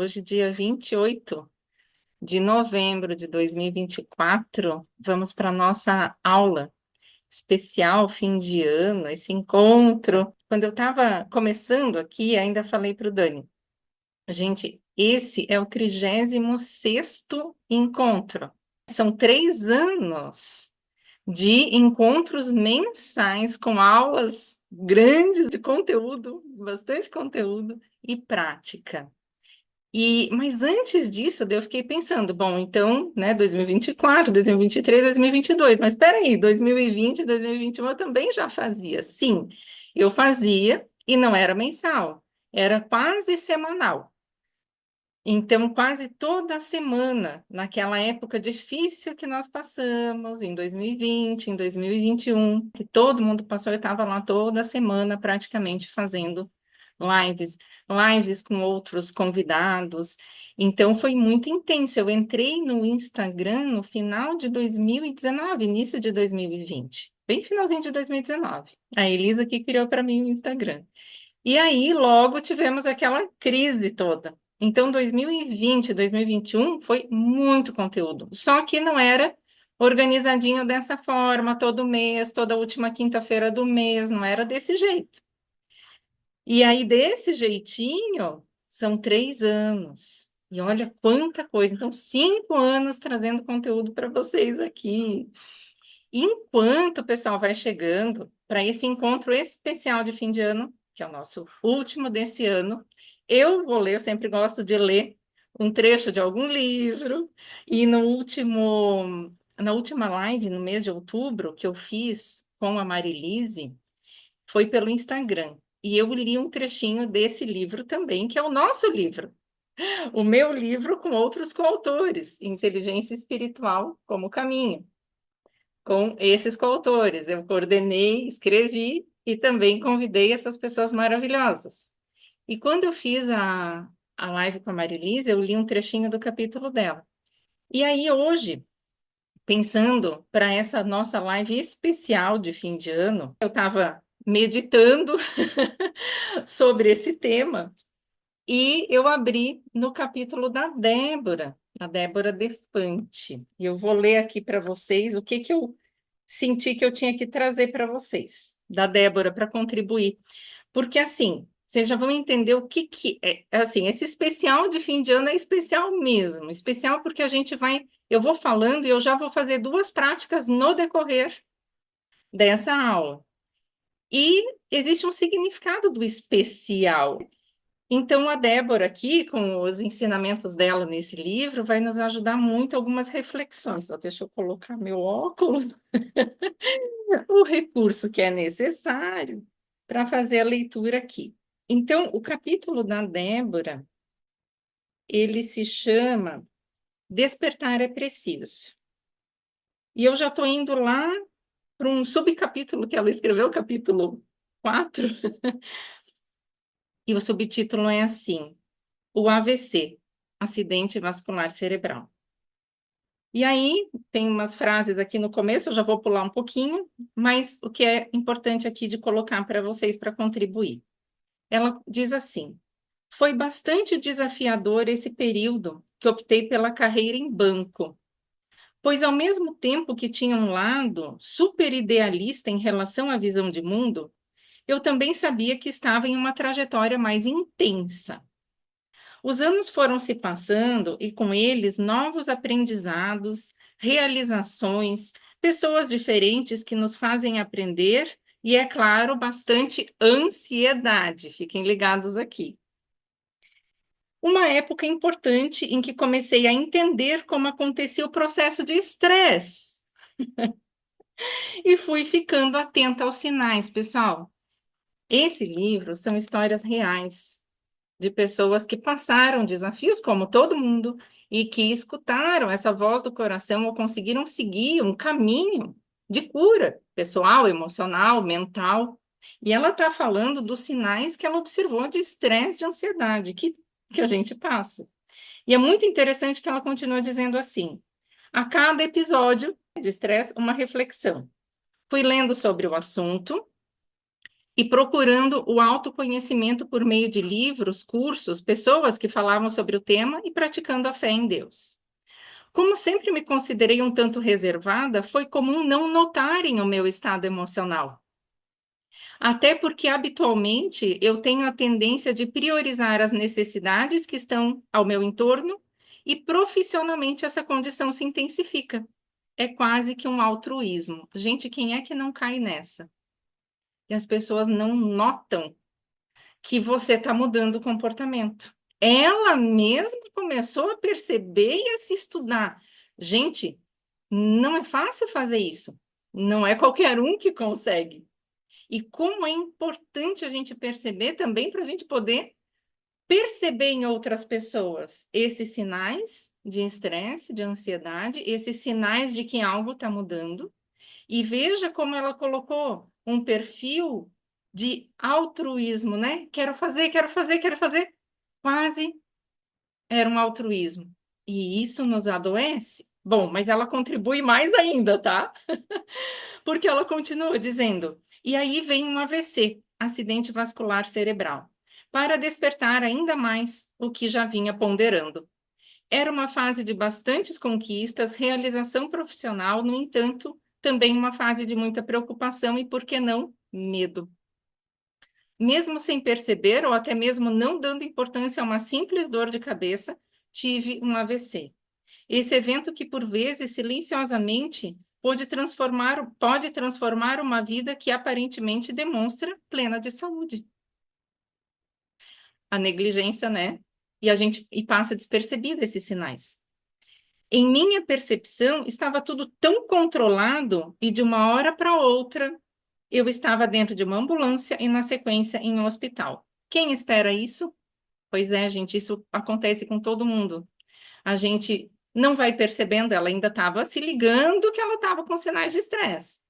Hoje, dia 28 de novembro de 2024, vamos para a nossa aula especial fim de ano, esse encontro. Quando eu estava começando aqui, ainda falei para o Dani, gente, esse é o 36º encontro. São 3 anos de encontros mensais com aulas grandes de conteúdo, bastante conteúdo e prática. Mas antes disso, eu fiquei pensando, bom, então, né, 2024, 2023, 2022, mas espera aí, 2020, 2021 eu também já fazia. Sim, eu fazia e não era mensal, era quase semanal. Então, quase toda semana, naquela época difícil que nós passamos, em 2020, em 2021, que todo mundo passou, eu estava lá toda semana praticamente fazendo lives, lives com outros convidados. Então, foi muito intenso. Eu entrei no Instagram no final de 2019, início de 2020, bem finalzinho de 2019. A Elisa que criou para mim o Instagram. E aí, logo tivemos aquela crise toda. Então, 2020, 2021 foi muito conteúdo. Só que não era organizadinho dessa forma, todo mês, toda última quinta-feira do mês, não era desse jeito. E aí, desse jeitinho, são 3 anos. E olha quanta coisa. Então, 5 anos trazendo conteúdo para vocês aqui. Enquanto o pessoal vai chegando para esse encontro especial de fim de ano, que é o nosso último desse ano, eu vou ler, eu sempre gosto de ler um trecho de algum livro, e na última live, no mês de outubro, que eu fiz com a Marilise, foi pelo Instagram. E eu li um trechinho desse livro também, que é o nosso livro, o meu livro com outros coautores, Inteligência Espiritual como Caminho, com esses coautores. Eu coordenei, escrevi e também convidei essas pessoas maravilhosas. E quando eu fiz a live com a Marilise, eu li um trechinho do capítulo dela. E aí, hoje, pensando para essa nossa live especial de fim de ano, eu estava meditando sobre esse tema e eu abri no capítulo da Débora, a Débora Defante. E eu vou ler aqui para vocês o que eu senti que eu tinha que trazer para vocês, da Débora, para contribuir. Porque, assim, vocês já vão entender o que é. Assim, esse especial de fim de ano é especial mesmo. Especial porque a gente vai. Eu vou falando e eu já vou fazer 2 práticas no decorrer dessa aula. E existe um significado do especial. Então, a Débora aqui, com os ensinamentos dela nesse livro, vai nos ajudar muito algumas reflexões. Só deixa eu colocar meu óculos. O recurso que é necessário para fazer a leitura aqui. Então, o capítulo da Débora, ele se chama Despertar é Preciso. E eu já estou indo lá para um subcapítulo que ela escreveu, capítulo 4, e o subtítulo é assim: O AVC, Acidente Vascular Cerebral. E aí, tem umas frases aqui no começo, eu já vou pular um pouquinho, mas o que é importante aqui de colocar para vocês para contribuir. Ela diz assim: foi bastante desafiador esse período que optei pela carreira em banco, pois ao mesmo tempo que tinha um lado super idealista em relação à visão de mundo, eu também sabia que estava em uma trajetória mais intensa. Os anos foram se passando e com eles novos aprendizados, realizações, pessoas diferentes que nos fazem aprender e, é claro, bastante ansiedade. Fiquem ligados aqui. Uma época importante em que comecei a entender como acontecia o processo de estresse e fui ficando atenta aos sinais, pessoal. Esse livro são histórias reais de pessoas que passaram desafios como todo mundo e que escutaram essa voz do coração ou conseguiram seguir um caminho de cura pessoal, emocional, mental. E ela está falando dos sinais que ela observou de estresse, de ansiedade que a gente passa. E é muito interessante que ela continua dizendo assim: a cada episódio de estresse, uma reflexão. Fui lendo sobre o assunto e procurando o autoconhecimento por meio de livros, cursos, pessoas que falavam sobre o tema e praticando a fé em Deus. Como sempre me considerei um tanto reservada, foi comum não notarem o meu estado emocional. Até porque, habitualmente, eu tenho a tendência de priorizar as necessidades que estão ao meu entorno e profissionalmente essa condição se intensifica. É quase que um altruísmo. Gente, quem é que não cai nessa? E as pessoas não notam que você está mudando o comportamento. Ela mesma começou a perceber e a se estudar. Gente, não é fácil fazer isso. Não é qualquer um que consegue. E como é importante a gente perceber também para a gente poder perceber em outras pessoas esses sinais de estresse, de ansiedade, esses sinais de que algo está mudando. E veja como ela colocou um perfil de altruísmo, né? Quero fazer, quero fazer, quero fazer. Quase era um altruísmo. E isso nos adoece? Bom, mas ela contribui mais ainda, tá? Porque ela continua dizendo: e aí vem um AVC, acidente vascular cerebral, para despertar ainda mais o que já vinha ponderando. Era uma fase de bastantes conquistas, realização profissional, no entanto, também uma fase de muita preocupação e, por que não, medo. Mesmo sem perceber, ou até mesmo não dando importância a uma simples dor de cabeça, tive um AVC. Esse evento que, por vezes, silenciosamente, pode transformar uma vida que aparentemente demonstra plena de saúde. A negligência, né? E passa despercebido esses sinais. Em minha percepção, estava tudo tão controlado e de uma hora para outra eu estava dentro de uma ambulância e, na sequência, em um hospital. Quem espera isso? Pois é, gente, isso acontece com todo mundo. A gente não vai percebendo, ela ainda estava se ligando que ela estava com sinais de estresse,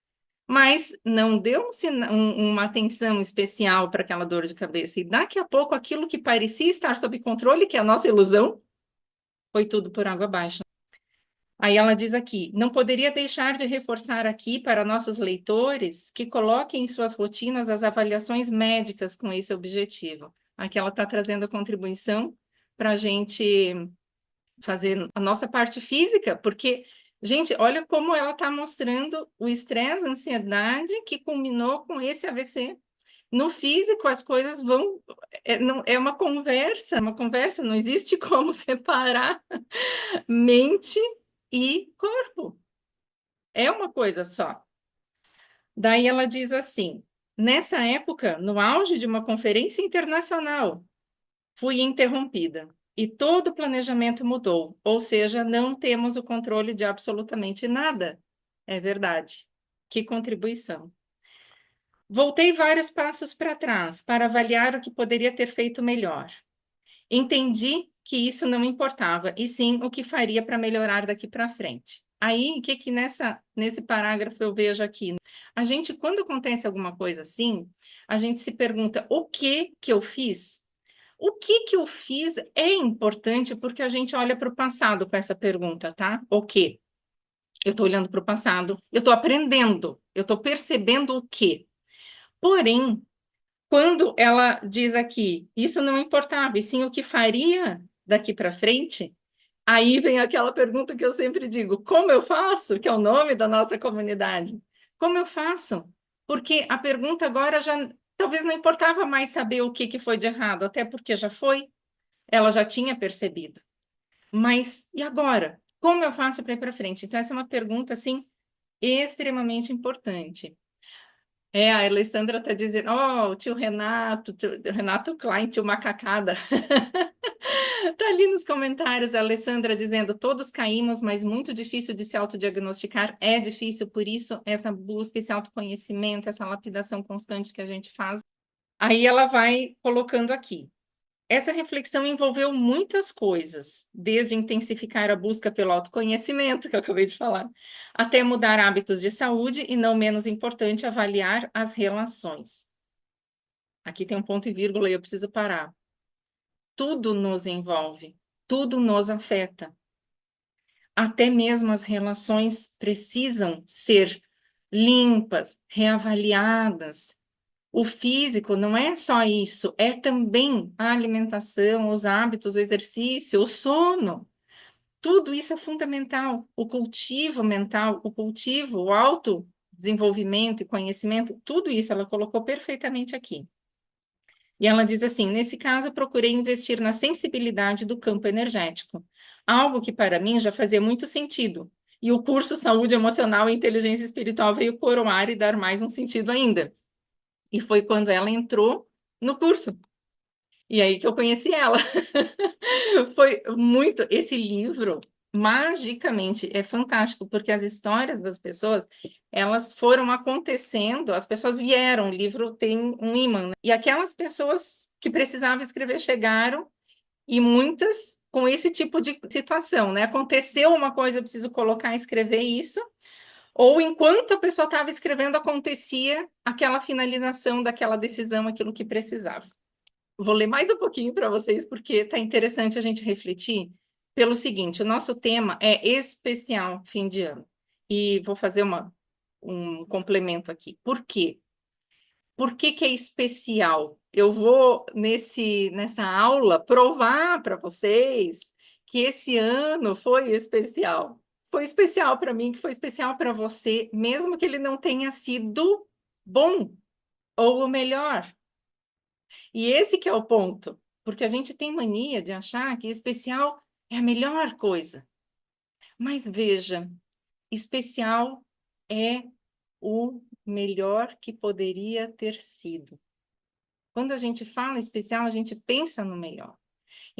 mas não deu uma atenção especial para aquela dor de cabeça. E daqui a pouco, aquilo que parecia estar sob controle, que é a nossa ilusão, foi tudo por água abaixo. Aí ela diz aqui: não poderia deixar de reforçar aqui para nossos leitores que coloquem em suas rotinas as avaliações médicas com esse objetivo. Aqui ela está trazendo a contribuição para a gente fazer a nossa parte física, porque, gente, olha como ela está mostrando o estresse, a ansiedade que culminou com esse AVC. No físico, as coisas vão. Não, é uma conversa, não existe como separar mente e corpo. É uma coisa só. Daí ela diz assim: nessa época, no auge de uma conferência internacional, fui interrompida e todo o planejamento mudou, ou seja, não temos o controle de absolutamente nada. É verdade. Que contribuição. Voltei vários passos para trás para avaliar o que poderia ter feito melhor. Entendi que isso não importava, e sim o que faria para melhorar daqui para frente. Aí, o que que nesse parágrafo eu vejo aqui? A gente, quando acontece alguma coisa assim, a gente se pergunta: o que que eu fiz? O que que eu fiz é importante porque a gente olha para o passado com essa pergunta, tá? O quê? Eu estou olhando para o passado, eu estou aprendendo, eu estou percebendo o quê? Porém, quando ela diz aqui, isso não importava, e sim o que faria daqui para frente, aí vem aquela pergunta que eu sempre digo: como eu faço? Que é o nome da nossa comunidade. Como eu faço? Porque a pergunta agora já talvez não importava mais saber o que que foi de errado, até porque já foi, ela já tinha percebido. Mas e agora? Como eu faço para ir para frente? Então, essa é uma pergunta assim extremamente importante. A Alessandra está dizendo: ó, o tio Renato, Renato Klein, tio Macacada. Tá ali nos comentários a Alessandra dizendo: todos caímos, mas muito difícil de se autodiagnosticar. É difícil, por isso, essa busca, esse autoconhecimento, essa lapidação constante que a gente faz. Aí ela vai colocando aqui. Essa reflexão envolveu muitas coisas, desde intensificar a busca pelo autoconhecimento, que eu acabei de falar, até mudar hábitos de saúde e, não menos importante, avaliar as relações. Aqui tem um ponto e vírgula e eu preciso parar. Tudo nos envolve, tudo nos afeta. Até mesmo as relações precisam ser limpas, reavaliadas. O físico não é só isso, é também a alimentação, os hábitos, o exercício, o sono. Tudo isso é fundamental. O cultivo mental, o cultivo, o autodesenvolvimento e conhecimento, tudo isso ela colocou perfeitamente aqui. E ela diz assim: nesse caso, eu procurei investir na sensibilidade do campo energético, algo que para mim já fazia muito sentido. E o curso Saúde Emocional e Inteligência Espiritual veio coroar e dar mais um sentido ainda. E foi quando ela entrou no curso. E aí que eu conheci ela. Foi muito. Esse livro, magicamente, é fantástico, porque as histórias das pessoas, elas foram acontecendo, as pessoas vieram, o livro tem um imã, né? E aquelas pessoas que precisavam escrever chegaram, e muitas com esse tipo de situação, né? Aconteceu uma coisa, eu preciso colocar e escrever isso, ou enquanto a pessoa estava escrevendo, acontecia aquela finalização daquela decisão, aquilo que precisava. Vou ler mais um pouquinho para vocês, porque está interessante a gente refletir pelo seguinte: o nosso tema é especial fim de ano. E vou fazer um complemento aqui. Por quê? Por que que é especial? Eu vou, nessa aula, provar para vocês que esse ano foi especial. Foi especial para mim, que foi especial para você, mesmo que ele não tenha sido bom ou o melhor. E esse que é o ponto, porque a gente tem mania de achar que especial é a melhor coisa. Mas veja, especial é o melhor que poderia ter sido. Quando a gente fala especial, a gente pensa no melhor.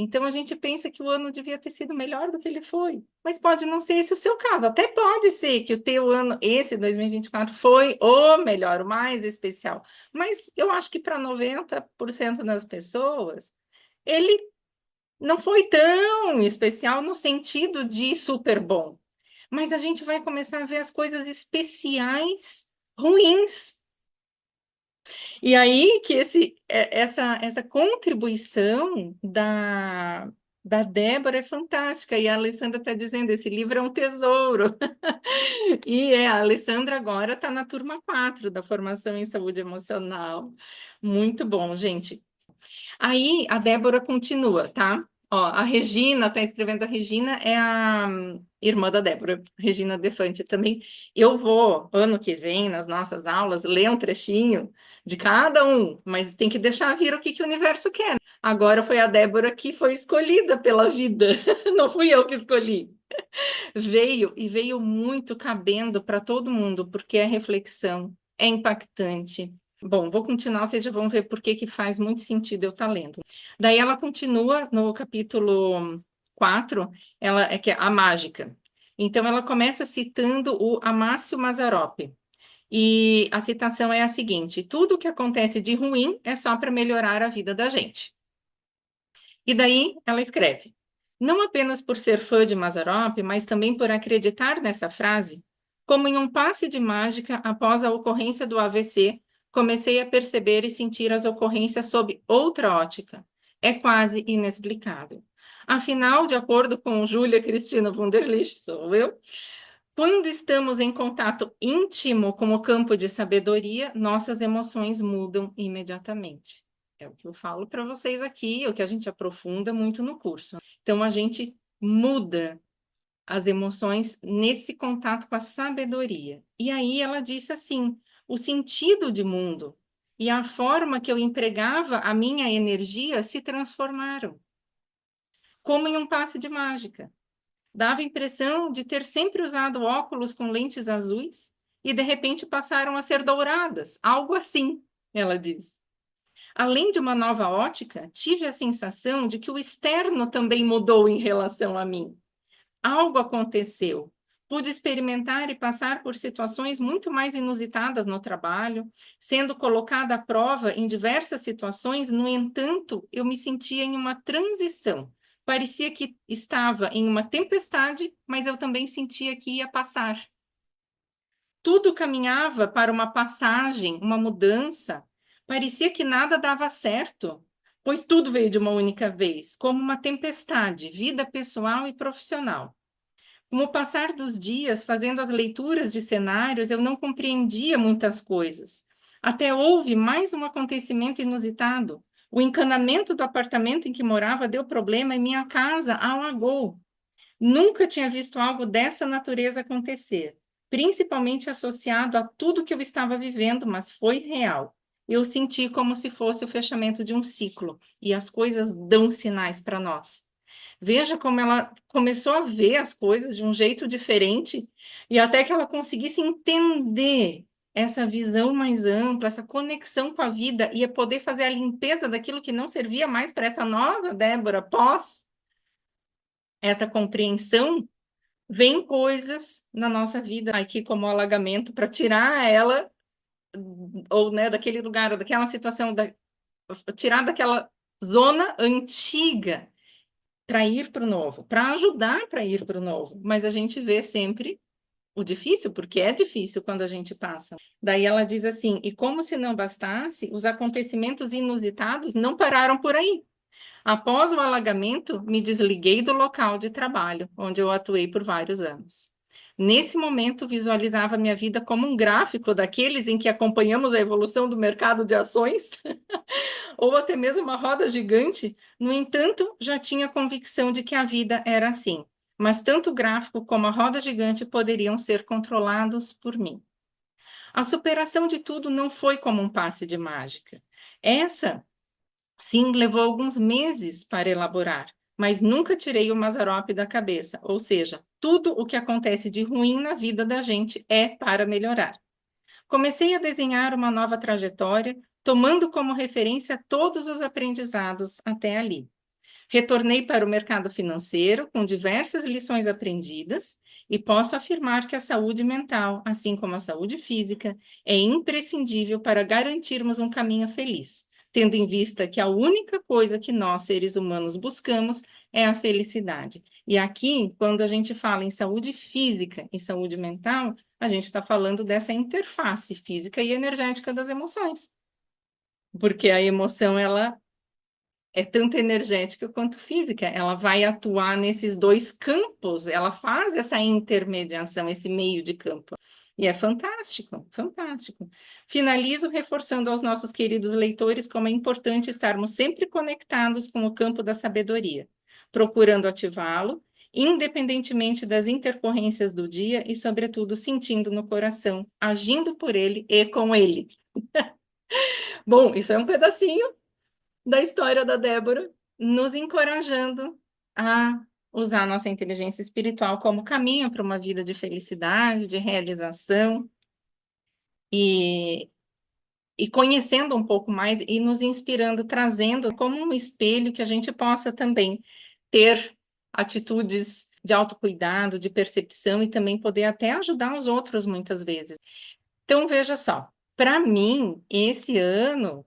Então a gente pensa que o ano devia ter sido melhor do que ele foi. Mas pode não ser esse o seu caso. Até pode ser que o teu ano, esse 2024, foi o melhor, o mais especial. Mas eu acho que para 90% das pessoas, ele não foi tão especial no sentido de super bom. Mas a gente vai começar a ver as coisas especiais ruins. E aí que essa contribuição da Débora é fantástica. E a Alessandra está dizendo, esse livro é um tesouro. E a Alessandra agora está na turma 4 da formação em saúde emocional. Muito bom, gente. Aí a Débora continua, tá? Ó, a Regina está escrevendo, a Regina é a irmã da Débora, Regina Defante também. Eu vou, ano que vem, nas nossas aulas, ler um trechinho de cada um, mas tem que deixar vir o que, que o universo quer. Agora foi a Débora que foi escolhida pela vida, não fui eu que escolhi. Veio e veio muito cabendo para todo mundo, porque é reflexão, é impactante. Bom, vou continuar, vocês já vão ver por que que faz muito sentido eu estar lendo. Daí ela continua no capítulo 4, ela é que é a mágica. Então ela começa citando o Amácio Mazzaropi. E a citação é a seguinte: tudo o que acontece de ruim é só para melhorar a vida da gente. E daí ela escreve: não apenas por ser fã de Mazzaropi, mas também por acreditar nessa frase, como em um passe de mágica após a ocorrência do AVC, comecei a perceber e sentir as ocorrências sob outra ótica. É quase inexplicável. Afinal, de acordo com Júlia Cristina Wunderlich, sou eu, quando estamos em contato íntimo com o campo de sabedoria, nossas emoções mudam imediatamente. É o que eu falo para vocês aqui, é o que a gente aprofunda muito no curso. Então, a gente muda as emoções nesse contato com a sabedoria. E aí ela disse assim: o sentido de mundo e a forma que eu empregava a minha energia se transformaram, como em um passe de mágica. Dava a impressão de ter sempre usado óculos com lentes azuis e de repente passaram a ser douradas, algo assim, ela diz. Além de uma nova ótica, tive a sensação de que o externo também mudou em relação a mim. Algo aconteceu. Pude experimentar e passar por situações muito mais inusitadas no trabalho, sendo colocada à prova em diversas situações, no entanto, eu me sentia em uma transição. Parecia que estava em uma tempestade, mas eu também sentia que ia passar. Tudo caminhava para uma passagem, uma mudança. Parecia que nada dava certo, pois tudo veio de uma única vez, como uma tempestade, vida pessoal e profissional. Com o passar dos dias, fazendo as leituras de cenários, eu não compreendia muitas coisas. Até houve mais um acontecimento inusitado. O encanamento do apartamento em que morava deu problema e minha casa alagou. Nunca tinha visto algo dessa natureza acontecer, principalmente associado a tudo que eu estava vivendo, mas foi real. Eu senti como se fosse o fechamento de um ciclo, e as coisas dão sinais para nós. Veja como ela começou a ver as coisas de um jeito diferente, e até que ela conseguisse entender essa visão mais ampla, essa conexão com a vida, e poder fazer a limpeza daquilo que não servia mais para essa nova Débora pós essa compreensão, vem coisas na nossa vida aqui como alagamento para tirar ela ou né, daquele lugar, ou daquela situação, tirar daquela zona antiga para ir para o novo, para ajudar para ir para o novo. Mas a gente vê sempre o difícil, porque é difícil quando a gente passa. Daí ela diz assim: e como se não bastasse, os acontecimentos inusitados não pararam por aí. Após o alagamento, me desliguei do local de trabalho, onde eu atuei por vários anos. Nesse momento, visualizava minha vida como um gráfico daqueles em que acompanhamos a evolução do mercado de ações, ou até mesmo uma roda gigante. No entanto, já tinha convicção de que a vida era assim. Mas tanto o gráfico como a roda gigante poderiam ser controlados por mim. A superação de tudo não foi como um passe de mágica. Essa sim, levou alguns meses para elaborar, mas nunca tirei o Mazzaropi da cabeça. Ou seja, tudo o que acontece de ruim na vida da gente é para melhorar. Comecei a desenhar uma nova trajetória, tomando como referência todos os aprendizados até ali. Retornei para o mercado financeiro com diversas lições aprendidas e posso afirmar que a saúde mental, assim como a saúde física, é imprescindível para garantirmos um caminho feliz, tendo em vista que a única coisa que nós, seres humanos, buscamos é a felicidade. E aqui, quando a gente fala em saúde física e saúde mental, a gente está falando dessa interface física e energética das emoções. Porque a emoção, ela é tanto energética quanto física. Ela vai atuar nesses dois campos, ela faz essa intermediação, esse meio de campo. E é fantástico, fantástico. Finalizo reforçando aos nossos queridos leitores como é importante estarmos sempre conectados com o campo da sabedoria, procurando ativá-lo, independentemente das intercorrências do dia e, sobretudo, sentindo no coração, agindo por ele e com ele. Bom, isso é um pedacinho da história da Débora, nos encorajando a usar a nossa inteligência espiritual como caminho para uma vida de felicidade, de realização e, e conhecendo um pouco mais e nos inspirando, trazendo como um espelho que a gente possa também ter atitudes de autocuidado, de percepção e também poder até ajudar os outros muitas vezes. Então, veja só, para mim, esse ano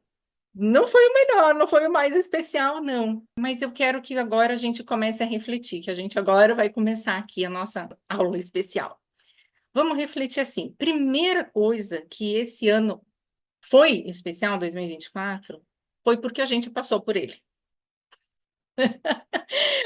não foi o melhor, não foi o mais especial, não. Mas eu quero que agora a gente comece a refletir, que a gente agora vai começar aqui a nossa aula especial. Vamos refletir assim. Primeira coisa que esse ano foi especial, 2024, foi porque a gente passou por ele.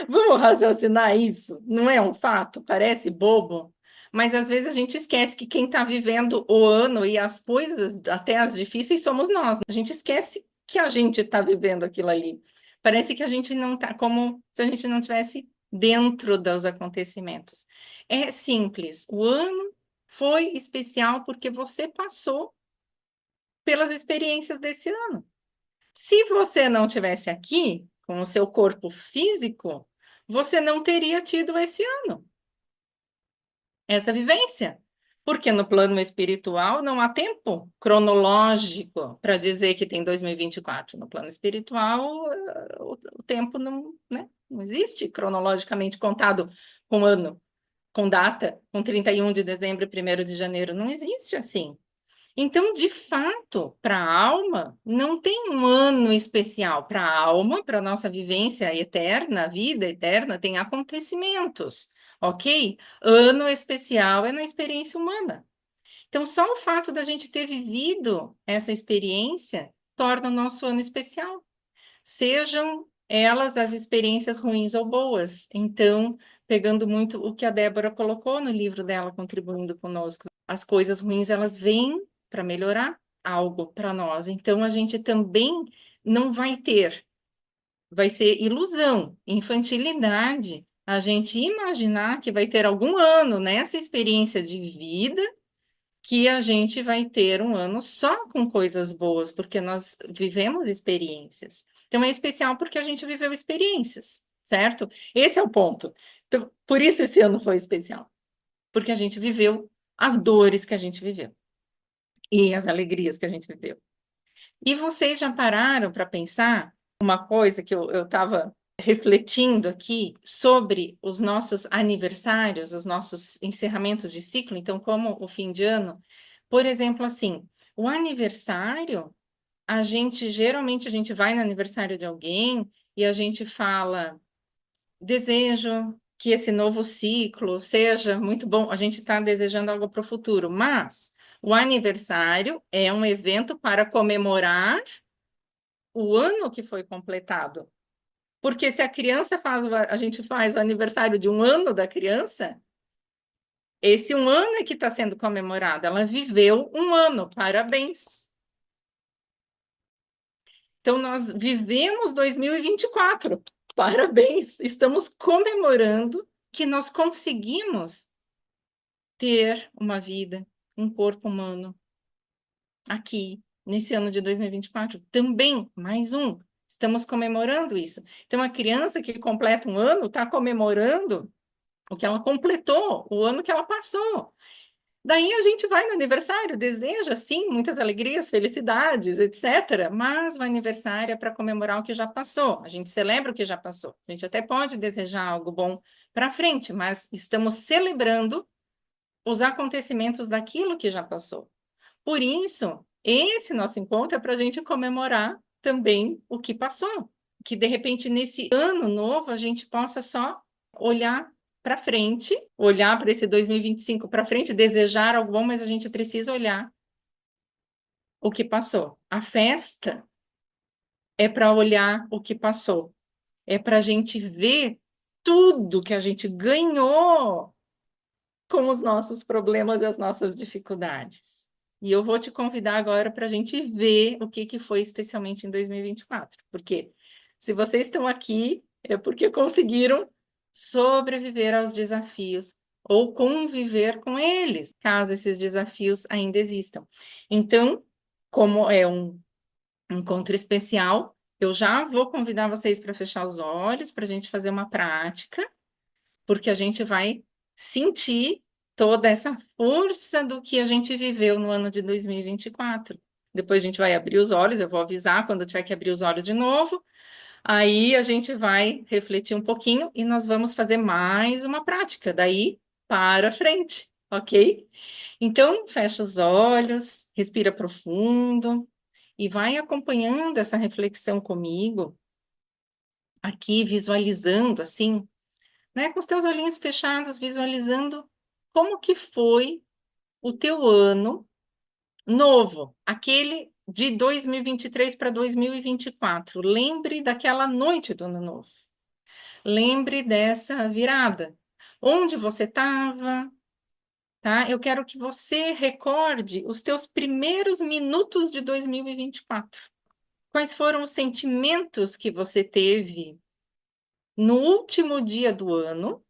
Vamos raciocinar isso? Não é um fato? Parece bobo, mas às vezes a gente esquece que quem está vivendo o ano e as coisas, até as difíceis, somos nós. A gente esquece que a gente está vivendo aquilo ali. Parece que a gente não está, como se a gente não tivesse dentro dos acontecimentos. É simples. O ano foi especial porque você passou pelas experiências desse ano. Se você não tivesse aqui, com o seu corpo físico, você não teria tido esse ano, essa vivência. Porque no plano espiritual não há tempo cronológico para dizer que tem 2024. No plano espiritual, o tempo não, né, não existe cronologicamente contado com ano, com data, com 31 de dezembro e 1º de janeiro. Não existe assim. Então, de fato, para a alma, não tem um ano especial. Para a alma, para a nossa vivência eterna, vida eterna, tem acontecimentos, ok? Ano especial é na experiência humana. Então, só o fato da gente ter vivido essa experiência torna o nosso ano especial. Sejam elas as experiências ruins ou boas. Então, pegando muito o que a Débora colocou no livro dela, contribuindo conosco, as coisas ruins, elas vêm para melhorar, algo para nós. Então, a gente também não vai ter, vai ser ilusão, infantilidade, a gente imaginar que vai ter algum ano nessa experiência de vida que a gente vai ter um ano só com coisas boas, porque nós vivemos experiências. Então, é especial porque a gente viveu experiências, certo? Esse é o ponto. Então, por isso esse ano foi especial, porque a gente viveu as dores que a gente viveu e as alegrias que a gente viveu. E vocês já pararam para pensar uma coisa que eu estava refletindo aqui sobre os nossos aniversários, os nossos encerramentos de ciclo? Então, como o fim de ano, por exemplo, assim, o aniversário, a gente geralmente a gente vai no aniversário de alguém e a gente fala, desejo que esse novo ciclo seja muito bom. A gente está desejando algo para o futuro, mas o aniversário é um evento para comemorar o ano que foi completado. Porque se a criança faz, a gente faz o aniversário de um ano da criança, esse um ano é que está sendo comemorado. Ela viveu um ano, parabéns. Então, nós vivemos 2024, parabéns. Estamos comemorando que nós conseguimos ter uma vida, um corpo humano aqui, nesse ano de 2024. Também, mais um. Estamos comemorando isso. Então, a criança que completa um ano está comemorando o que ela completou, o ano que ela passou. Daí a gente vai no aniversário, deseja, sim, muitas alegrias, felicidades, etc. Mas o aniversário é para comemorar o que já passou. A gente celebra o que já passou. A gente até pode desejar algo bom para frente, mas estamos celebrando os acontecimentos daquilo que já passou. Por isso, esse nosso encontro é para a gente comemorar também o que passou. Que de repente, nesse ano novo, a gente possa só olhar para frente, olhar para esse 2025 para frente, desejar algo bom, mas a gente precisa olhar o que passou. A festa é para olhar o que passou, é para a gente ver tudo que a gente ganhou com os nossos problemas e as nossas dificuldades. E eu vou te convidar agora para a gente ver o que foi especialmente em 2024. Porque se vocês estão aqui, é porque conseguiram sobreviver aos desafios ou conviver com eles, caso esses desafios ainda existam. Então, como é um encontro especial, eu já vou convidar vocês para fechar os olhos, para a gente fazer uma prática porque a gente vai sentir toda essa força do que a gente viveu no ano de 2024. Depois a gente vai abrir os olhos, eu vou avisar quando tiver que abrir os olhos de novo. Aí a gente vai refletir um pouquinho e nós vamos fazer mais uma prática, daí para frente, ok? Então, fecha os olhos, respira profundo e vai acompanhando essa reflexão comigo, aqui visualizando assim, né, com os teus olhinhos fechados, visualizando como que foi o teu ano novo, aquele de 2023 para 2024. Lembre daquela noite do ano novo. Lembre dessa virada. Onde você estava, tá? Eu quero que você recorde os teus primeiros minutos de 2024. Quais foram os sentimentos que você teve no último dia do ano,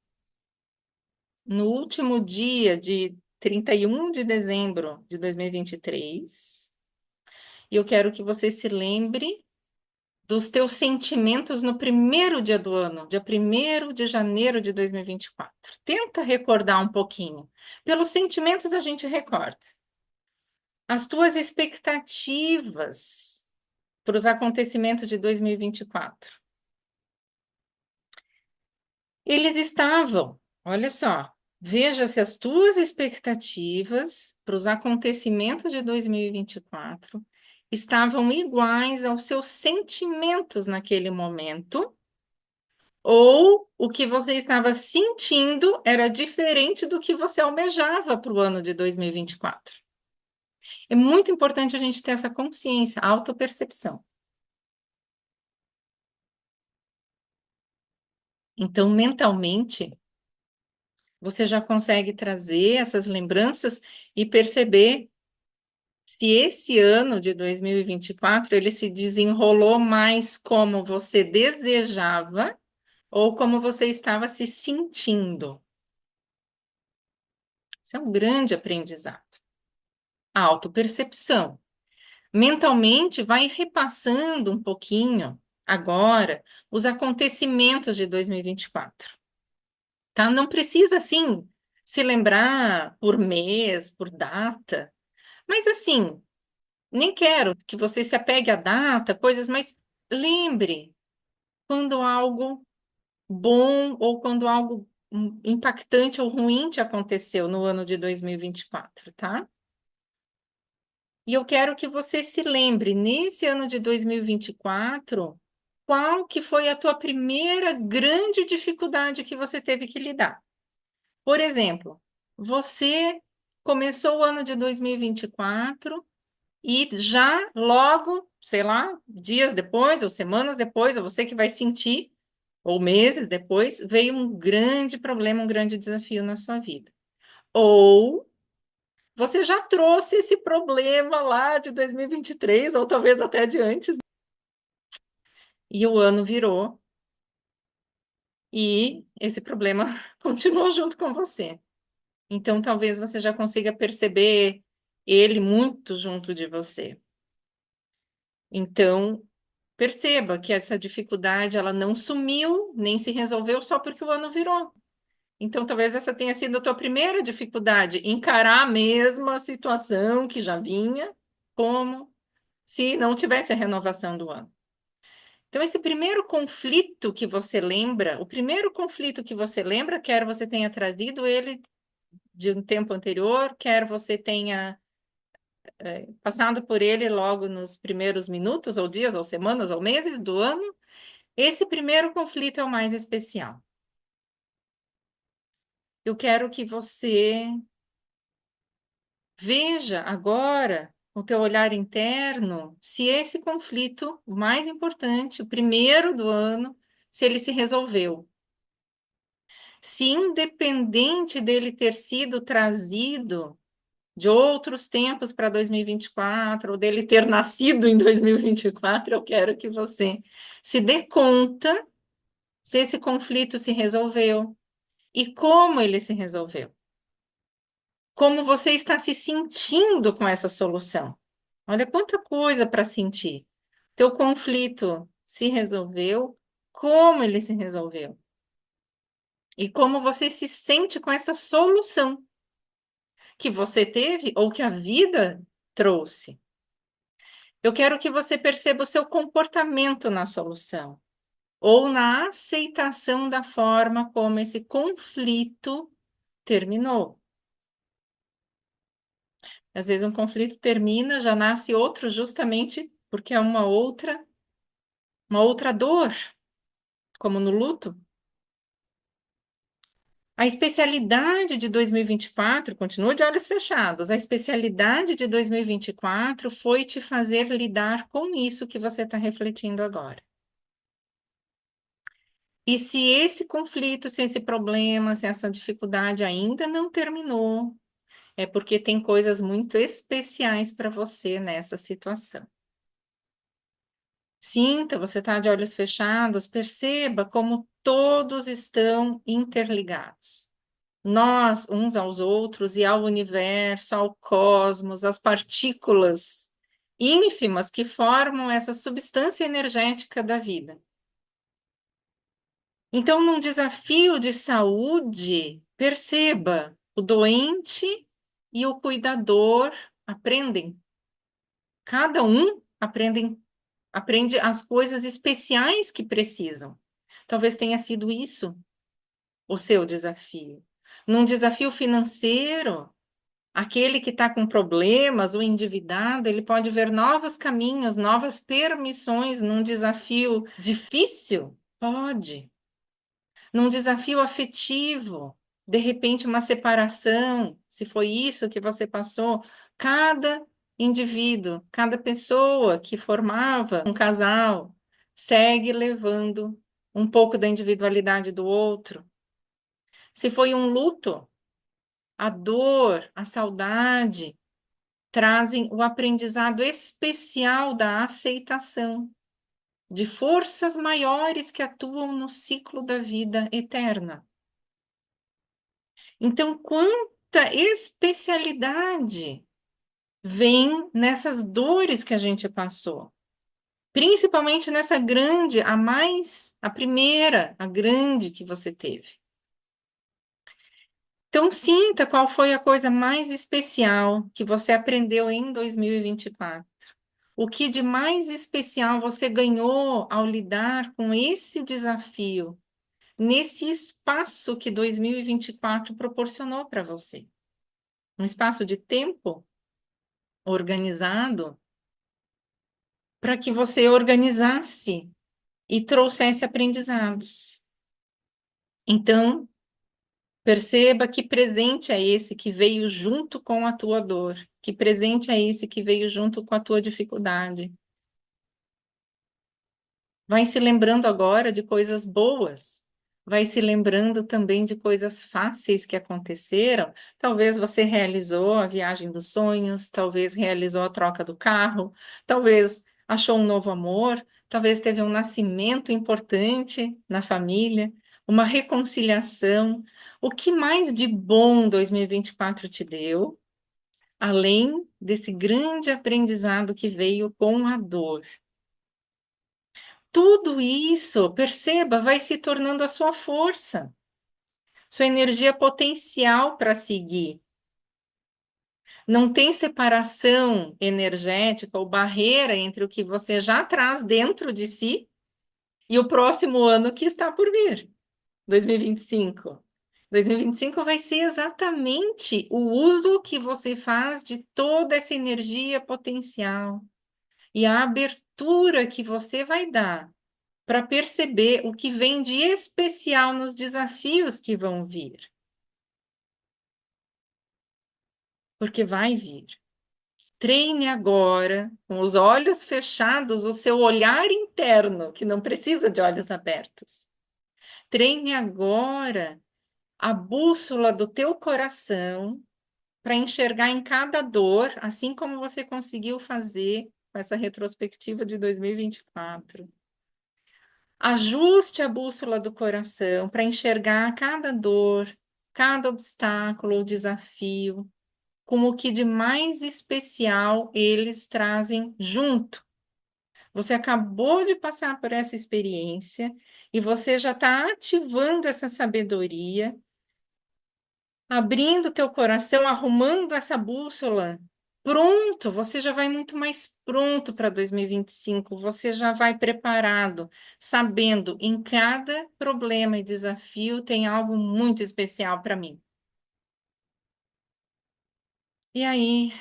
no último dia de 31 de dezembro de 2023, e eu quero que você se lembre dos teus sentimentos no primeiro dia do ano, dia 1º de janeiro de 2024. Tenta recordar um pouquinho. Pelos sentimentos a gente recorda. As tuas expectativas para os acontecimentos de 2024. Eles estavam, olha só, veja se as tuas expectativas para os acontecimentos de 2024 estavam iguais aos seus sentimentos naquele momento, ou o que você estava sentindo era diferente do que você almejava para o ano de 2024. É muito importante a gente ter essa consciência, autopercepção. Então, mentalmente, você já consegue trazer essas lembranças e perceber Se esse ano de 2024 ele se desenrolou mais como você desejava ou como você estava se sentindo. Isso é um grande aprendizado. A autopercepção. Mentalmente, vai repassando um pouquinho agora os acontecimentos de 2024, tá? Não precisa, assim, se lembrar por mês, por data, mas assim, nem quero que você se apegue à data, coisas, mas lembre quando algo bom ou quando algo impactante ou ruim te aconteceu no ano de 2024, tá? E eu quero que você se lembre, nesse ano de 2024, qual que foi a tua primeira grande dificuldade que você teve que lidar. Por exemplo, você começou o ano de 2024 e já logo, sei lá, dias depois, ou semanas depois, ou você que vai sentir, ou meses depois, veio um grande problema, um grande desafio na sua vida. Ou você já trouxe esse problema lá de 2023, ou talvez até de antes, e o ano virou, e esse problema continuou junto com você. Então, talvez você já consiga perceber ele muito junto de você. Então, perceba que essa dificuldade, ela não sumiu, nem se resolveu só porque o ano virou. Então, talvez essa tenha sido a tua primeira dificuldade, encarar a mesma situação que já vinha, como se não tivesse a renovação do ano. Então, esse primeiro conflito que você lembra, o primeiro conflito que você lembra, quer você tenha trazido ele de um tempo anterior, quer você tenha passado por ele logo nos primeiros minutos, ou dias, ou semanas, ou meses do ano, esse primeiro conflito é o mais especial. Eu quero que você veja agora, com o teu olhar interno, se esse conflito, o mais importante, o primeiro do ano, se ele se resolveu. Se independente dele ter sido trazido de outros tempos para 2024, ou dele ter nascido em 2024, eu quero que você se dê conta se esse conflito se resolveu e como ele se resolveu. Como você está se sentindo com essa solução. Olha quanta coisa para sentir. Teu conflito se resolveu, como ele se resolveu. E como você se sente com essa solução que você teve ou que a vida trouxe. Eu quero que você perceba o seu comportamento na solução ou na aceitação da forma como esse conflito terminou. Às vezes um conflito termina, já nasce outro justamente porque é uma outra dor, como no luto. A especialidade de 2024, continua de olhos fechados, a especialidade de 2024 foi te fazer lidar com isso que você está refletindo agora. E se esse conflito, se esse problema, se essa dificuldade ainda não terminou, é porque tem coisas muito especiais para você nessa situação. Sinta, você está de olhos fechados, perceba como todos estão interligados. Nós, uns aos outros, e ao universo, ao cosmos, às partículas ínfimas que formam essa substância energética da vida. Então, num desafio de saúde, perceba, o doente e o cuidador aprendem. Cada um aprende as coisas especiais que precisam. Talvez tenha sido isso o seu desafio. Num desafio financeiro, aquele que está com problemas, o endividado, ele pode ver novos caminhos, novas permissões num desafio difícil? Pode. Num desafio afetivo, de repente uma separação, se foi isso que você passou, cada indivíduo, cada pessoa que formava um casal segue levando um pouco da individualidade do outro. Se foi um luto, a dor, a saudade, trazem o aprendizado especial da aceitação, de forças maiores que atuam no ciclo da vida eterna. Então, quanta especialidade vem nessas dores que a gente passou, principalmente nessa grande, a primeira, a grande que você teve. Então, sinta qual foi a coisa mais especial que você aprendeu em 2024. O que de mais especial você ganhou ao lidar com esse desafio, nesse espaço que 2024 proporcionou para você? Um espaço de tempo organizado para que você organizasse e trouxesse aprendizados. Então, perceba que presente é esse que veio junto com a tua dor, que presente é esse que veio junto com a tua dificuldade. Vai se lembrando agora de coisas boas, vai se lembrando também de coisas fáceis que aconteceram. Talvez você realizou a viagem dos sonhos, talvez realizou a troca do carro, talvez achou um novo amor, talvez teve um nascimento importante na família, uma reconciliação. O que mais de bom 2024 te deu, além desse grande aprendizado que veio com a dor? Tudo isso, perceba, vai se tornando a sua força, sua energia potencial para seguir. Não tem separação energética ou barreira entre o que você já traz dentro de si e o próximo ano que está por vir, 2025. 2025 vai ser exatamente o uso que você faz de toda essa energia potencial e a abertura que você vai dar para perceber o que vem de especial nos desafios que vão vir. Porque vai vir. Treine agora, com os olhos fechados, o seu olhar interno, que não precisa de olhos abertos. Treine agora a bússola do teu coração para enxergar em cada dor, assim como você conseguiu fazer com essa retrospectiva de 2024. Ajuste a bússola do coração para enxergar cada dor, cada obstáculo ou desafio, com o que de mais especial eles trazem junto. Você acabou de passar por essa experiência e você já está ativando essa sabedoria, abrindo teu coração, arrumando essa bússola. Pronto, você já vai muito mais pronto para 2025, você já vai preparado, sabendo em cada problema e desafio tem algo muito especial para mim. E aí,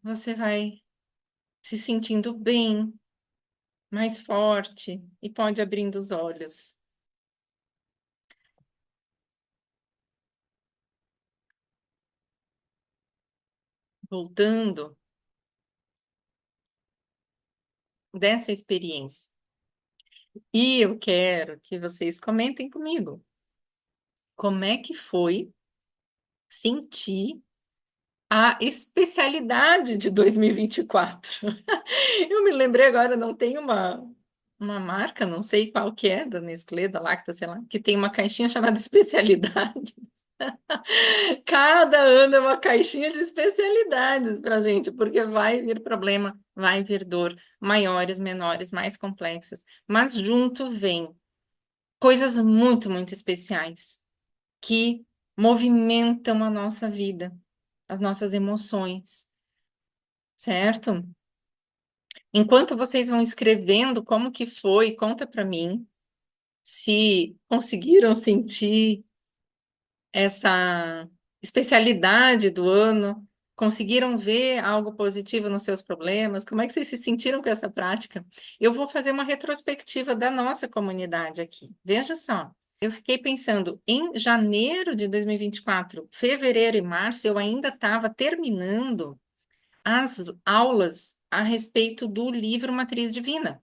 você vai se sentindo bem, mais forte e pode abrindo os olhos. Voltando dessa experiência. E eu quero que vocês comentem comigo. Como é que foi sentir a especialidade de 2024? Eu me lembrei agora, não tem uma marca, não sei qual que é, da Nestlé, da Lacta, sei lá, que tem uma caixinha chamada especialidades. Cada ano é uma caixinha de especialidades para gente, porque vai vir problema, vai vir dor, maiores, menores, mais complexas, mas junto vem coisas muito, muito especiais que movimentam a nossa vida, as nossas emoções, certo? Enquanto vocês vão escrevendo como que foi, conta para mim se conseguiram sentir essa especialidade do ano, conseguiram ver algo positivo nos seus problemas, como é que vocês se sentiram com essa prática? Eu vou fazer uma retrospectiva da nossa comunidade aqui. Veja só, eu fiquei pensando, em janeiro de 2024, fevereiro e março, eu ainda estava terminando as aulas a respeito do livro Matriz Divina,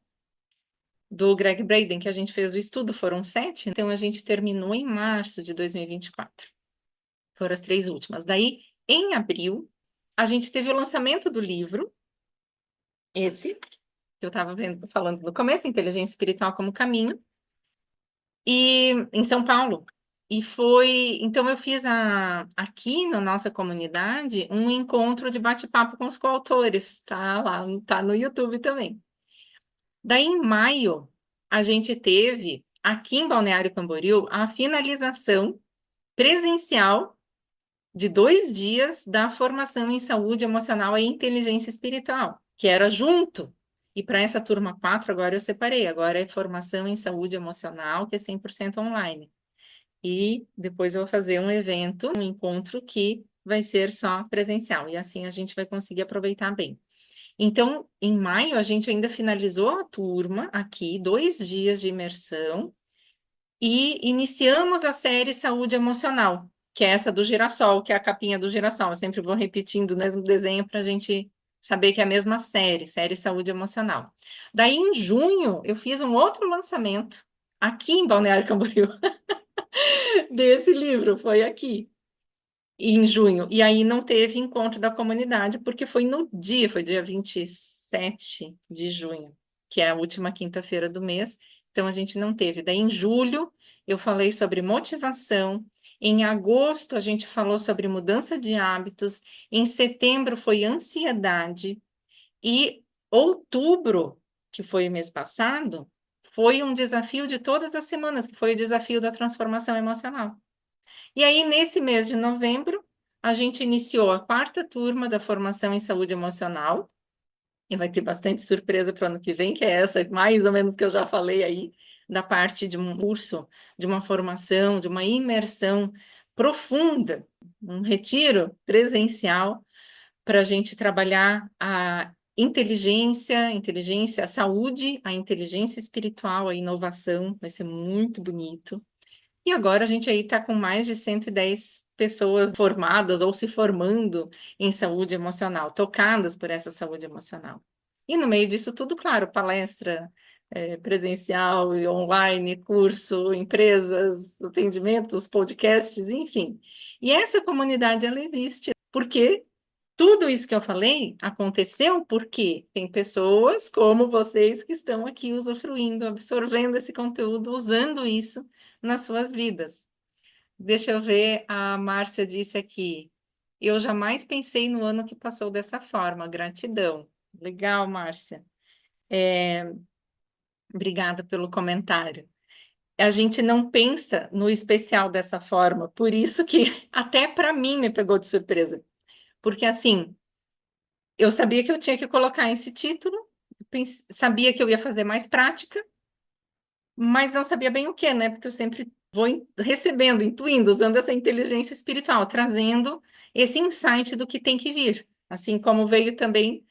do Greg Braden, que a gente fez o estudo, foram 7, então a gente terminou em março de 2024. Foram as 3 últimas. Daí, em abril, a gente teve o lançamento do livro, esse, que eu estava falando no começo, Inteligência Espiritual como Caminho, e em São Paulo. E foi, então eu fiz aqui na nossa comunidade um encontro de bate-papo com os coautores, tá lá, tá no YouTube também. Daí em maio a gente teve aqui em Balneário Camboriú a finalização presencial de 2 dias da formação em saúde emocional e inteligência espiritual, que era junto. E para essa turma 4 agora eu separei. Agora é formação em saúde emocional, que é 100% online. E depois eu vou fazer um evento, um encontro que vai ser só presencial. E assim a gente vai conseguir aproveitar bem. Então, em maio, a gente ainda finalizou a turma aqui, 2 dias de imersão, e iniciamos a série Saúde Emocional, que é essa do girassol, que é a capinha do girassol. Eu sempre vou repetindo o mesmo desenho para a gente saber que é a mesma série Saúde Emocional. Daí, em junho, eu fiz um outro lançamento aqui em Balneário Camboriú desse livro, foi aqui em junho. E aí não teve encontro da comunidade, porque foi dia 27 de junho, que é a última quinta-feira do mês. Então a gente não teve. Daí em julho eu falei sobre motivação. Em agosto a gente falou sobre mudança de hábitos. Em setembro foi ansiedade. E outubro, que foi o mês passado, foi um desafio de todas as semanas, que foi o desafio da transformação emocional. E aí, nesse mês de novembro, a gente iniciou a 4ª turma da formação em saúde emocional, e vai ter bastante surpresa para o ano que vem, que é essa, mais ou menos que eu já falei aí, da parte de um curso, de uma formação, de uma imersão profunda, um retiro presencial, para a gente trabalhar a inteligência, a saúde, a inteligência espiritual, a inovação, vai ser muito bonito. E agora a gente aí está com mais de 110 pessoas formadas ou se formando em saúde emocional, tocadas por essa saúde emocional. E no meio disso tudo, claro, palestra presencial e online, curso, empresas, atendimentos, podcasts, enfim. E essa comunidade, ela existe porque tudo isso que eu falei aconteceu porque tem pessoas como vocês que estão aqui usufruindo, absorvendo esse conteúdo, usando isso nas suas vidas. Deixa eu ver, a Márcia disse aqui. Eu jamais pensei no ano que passou dessa forma. Gratidão. Legal, Márcia. Obrigada pelo comentário. A gente não pensa no especial dessa forma, por isso que até para mim me pegou de surpresa. Porque assim, eu sabia que eu tinha que colocar esse título, sabia que eu ia fazer mais prática, mas não sabia bem o que, né? Porque eu sempre vou recebendo, intuindo, usando essa inteligência espiritual, trazendo esse insight do que tem que vir. Assim como veio também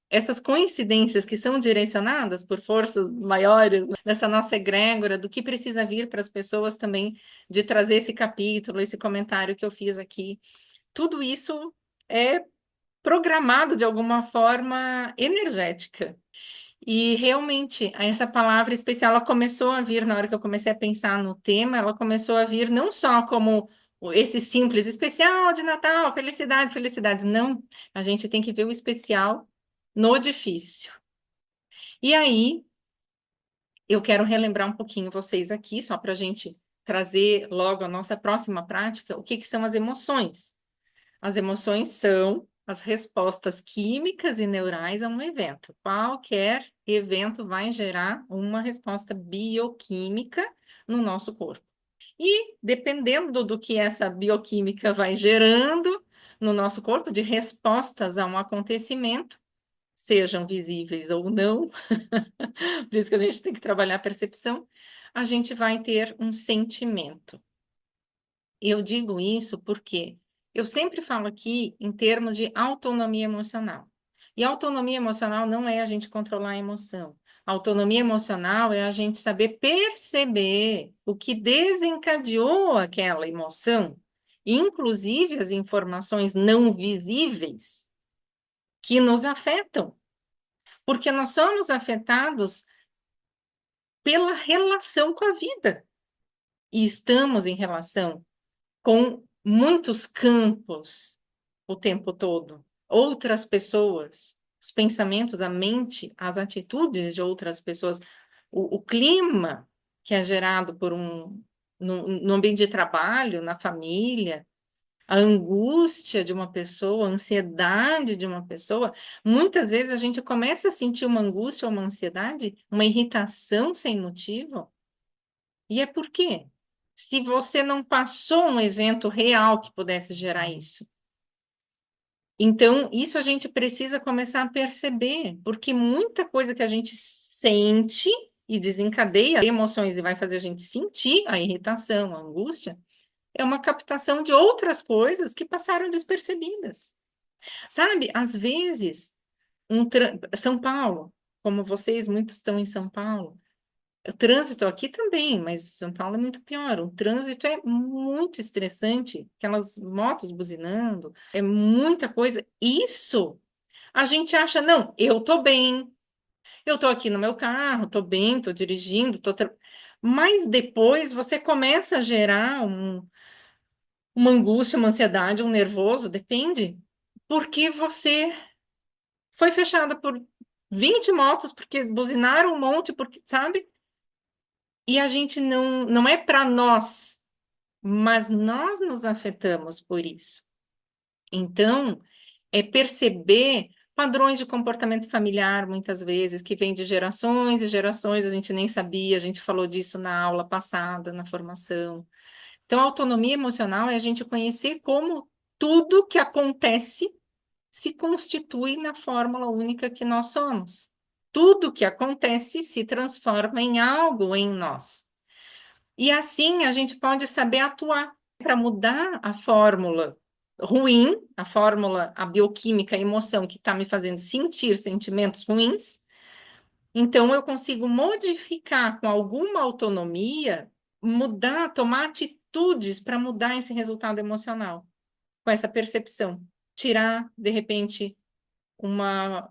essas coincidências que são direcionadas por forças maiores, né, dessa nossa egrégora, do que precisa vir para as pessoas também, de trazer esse capítulo, esse comentário que eu fiz aqui. Tudo isso é programado de alguma forma energética. E realmente, essa palavra especial, ela começou a vir na hora que eu comecei a pensar no tema, ela começou a vir não só como esse simples especial de Natal, felicidades, felicidades. Não, a gente tem que ver o especial no difícil. E aí, eu quero relembrar um pouquinho vocês aqui, só para a gente trazer logo a nossa próxima prática, o que que são as emoções. As emoções são as respostas químicas e neurais a um evento. Qualquer evento vai gerar uma resposta bioquímica no nosso corpo. E dependendo do que essa bioquímica vai gerando no nosso corpo, de respostas a um acontecimento, sejam visíveis ou não, por isso que a gente tem que trabalhar a percepção, a gente vai ter um sentimento. Eu digo isso porque eu sempre falo aqui em termos de autonomia emocional. E autonomia emocional não é a gente controlar a emoção. Autonomia emocional é a gente saber perceber o que desencadeou aquela emoção, inclusive as informações não visíveis que nos afetam. Porque nós somos afetados pela relação com a vida. E estamos em relação com muitos campos o tempo todo. outras pessoas, os pensamentos, a mente, as atitudes de outras pessoas, o clima que é gerado por no ambiente de trabalho, na família, a angústia de uma pessoa, a ansiedade de uma pessoa, muitas vezes a gente começa a sentir uma angústia ou uma ansiedade, uma irritação sem motivo. E é por quê? Se você não passou um evento real que pudesse gerar isso. Então, isso a gente precisa começar a perceber, porque muita coisa que a gente sente e desencadeia emoções e vai fazer a gente sentir a irritação, a angústia, é uma captação de outras coisas que passaram despercebidas. Sabe, às vezes, São Paulo, como vocês muitos estão em São Paulo, o trânsito aqui também, mas São Paulo é muito pior. O trânsito é muito estressante, aquelas motos buzinando, é muita coisa. Isso a gente acha, não, eu tô bem, eu tô aqui no meu carro, tô bem, tô dirigindo, mas depois você começa a gerar uma angústia, uma ansiedade, um nervoso, depende, porque você foi fechada por 20 motos, porque buzinaram um monte, porque, sabe? E a gente não é para nós, mas nós nos afetamos por isso. Então, é perceber padrões de comportamento familiar, muitas vezes, que vem de gerações e gerações, a gente nem sabia, a gente falou disso na aula passada, na formação. Então, a autonomia emocional é a gente conhecer como tudo que acontece se constitui na fórmula única que nós somos. Tudo que acontece se transforma em algo em nós. E assim a gente pode saber atuar para mudar a fórmula ruim, a fórmula, a bioquímica, a emoção que está me fazendo sentir sentimentos ruins. Então eu consigo modificar com alguma autonomia, mudar, tomar atitudes para mudar esse resultado emocional, com essa percepção. Tirar, de repente, uma,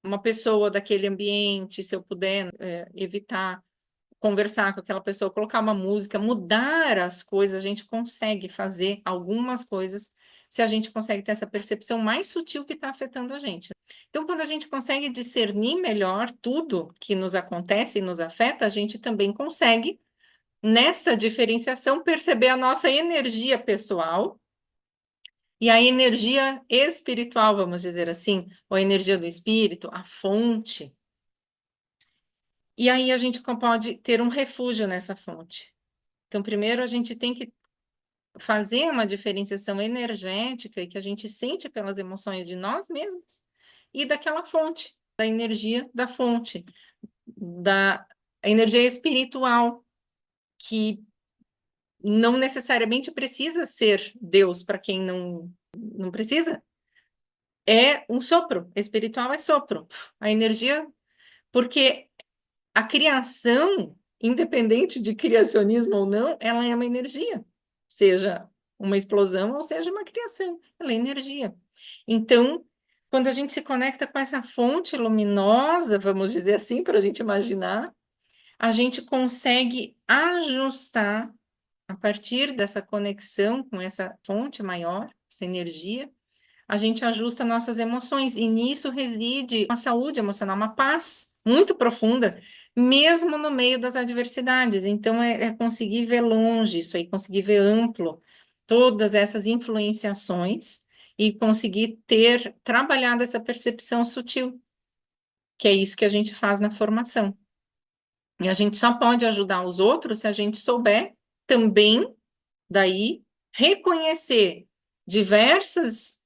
uma pessoa daquele ambiente, se eu puder, evitar conversar com aquela pessoa, colocar uma música, mudar as coisas, a gente consegue fazer algumas coisas se a gente consegue ter essa percepção mais sutil que está afetando a gente. Então, quando a gente consegue discernir melhor tudo que nos acontece e nos afeta, a gente também consegue, nessa diferenciação, perceber a nossa energia pessoal e a energia espiritual, vamos dizer assim, ou a energia do espírito, a fonte. E aí a gente pode ter um refúgio nessa fonte. Então, primeiro a gente tem que fazer uma diferenciação energética e que a gente sente pelas emoções de nós mesmos e daquela fonte, da energia da fonte, da energia espiritual, que não necessariamente precisa ser Deus para quem não precisa. É um sopro, espiritual é sopro. A energia, porque a criação, independente de criacionismo ou não, ela é uma energia. Seja uma explosão ou seja uma criação. Ela é energia. Então, quando a gente se conecta com essa fonte luminosa, vamos dizer assim, para a gente imaginar, a gente consegue ajustar, a partir dessa conexão com essa fonte maior, essa energia, a gente ajusta nossas emoções, e nisso reside uma saúde emocional, uma paz muito profunda, mesmo no meio das adversidades. Então, é conseguir ver longe isso aí, conseguir ver amplo todas essas influenciações e conseguir ter trabalhado essa percepção sutil, que é isso que a gente faz na formação. E a gente só pode ajudar os outros se a gente souber também, daí, reconhecer diversas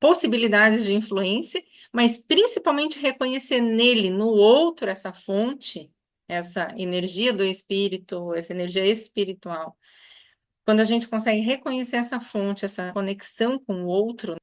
possibilidades de influência, mas principalmente reconhecer nele, no outro, essa fonte, essa energia do espírito, essa energia espiritual. Quando a gente consegue reconhecer essa fonte, essa conexão com o outro,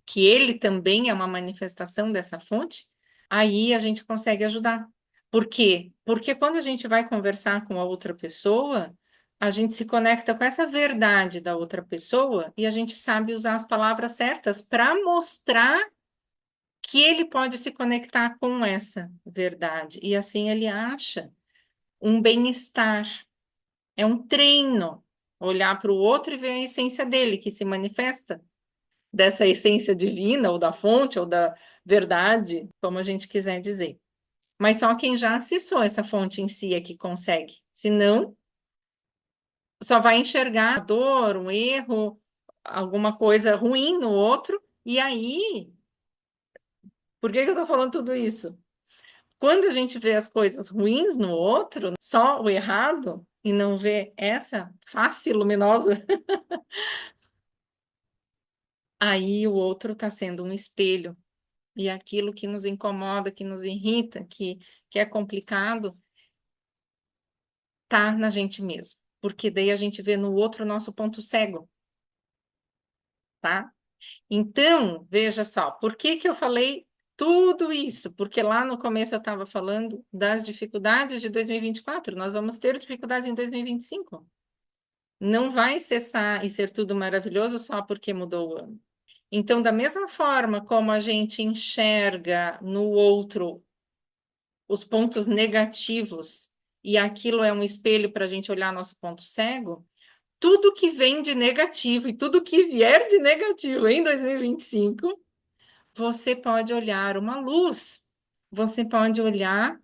que ele também é uma manifestação dessa fonte, aí a gente consegue ajudar. Por quê? Porque quando a gente vai conversar com a outra pessoa, a gente se conecta com essa verdade da outra pessoa e a gente sabe usar as palavras certas para mostrar que ele pode se conectar com essa verdade. E assim ele acha um bem-estar. É um treino olhar para o outro e ver a essência dele que se manifesta dessa essência divina, ou da fonte, ou da verdade, como a gente quiser dizer. Mas só quem já acessou essa fonte em si é que consegue. Senão, só vai enxergar a dor, um erro, alguma coisa ruim no outro, e aí, por que que eu tô falando tudo isso? Quando a gente vê as coisas ruins no outro, só o errado, e não vê essa face luminosa, aí o outro está sendo um espelho. E aquilo que nos incomoda, que nos irrita, que é complicado, tá na gente mesmo. Porque daí a gente vê no outro o nosso ponto cego, tá? Então, veja só, por que que eu falei tudo isso? Porque lá no começo eu estava falando das dificuldades de 2024. Nós vamos ter dificuldades em 2025. Não vai cessar e ser tudo maravilhoso só porque mudou o ano. Então, da mesma forma como a gente enxerga no outro os pontos negativos e aquilo é um espelho para a gente olhar nosso ponto cego, tudo que vem de negativo e tudo que vier de negativo em 2025, você pode olhar uma luz, você pode olhar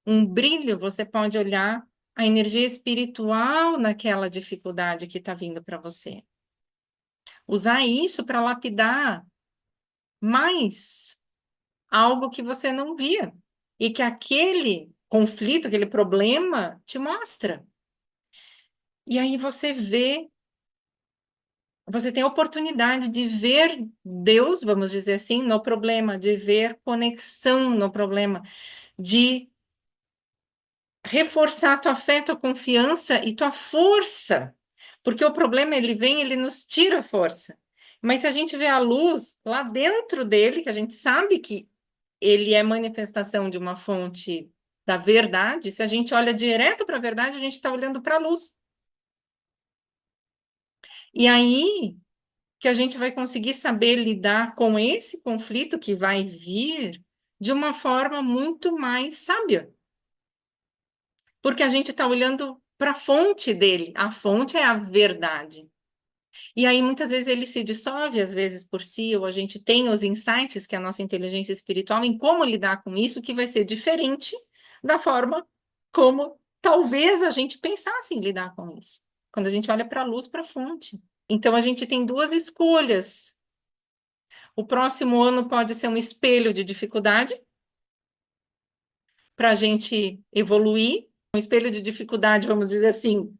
um brilho, você pode olhar a energia espiritual naquela dificuldade que está vindo para você. Usar isso para lapidar mais algo que você não via e que aquele conflito, aquele problema te mostra. E aí você vê, você tem a oportunidade de ver Deus, vamos dizer assim, no problema, de ver conexão no problema, de reforçar tua fé, tua confiança e tua força. Porque o problema, ele vem, ele nos tira a força. Mas se a gente vê a luz lá dentro dele, que a gente sabe que ele é manifestação de uma fonte da verdade, se a gente olha direto para a verdade, a gente está olhando para a luz. E aí que a gente vai conseguir saber lidar com esse conflito que vai vir de uma forma muito mais sábia. Porque a gente está olhando para a fonte dele. A fonte é a verdade. E aí, muitas vezes, ele se dissolve, às vezes, por si, ou a gente tem os insights, que é a nossa inteligência espiritual, em como lidar com isso, que vai ser diferente da forma como talvez a gente pensasse em lidar com isso. Quando a gente olha para a luz, para a fonte. Então, a gente tem duas escolhas. O próximo ano pode ser um espelho de dificuldade para a gente evoluir, um espelho de dificuldade, vamos dizer assim,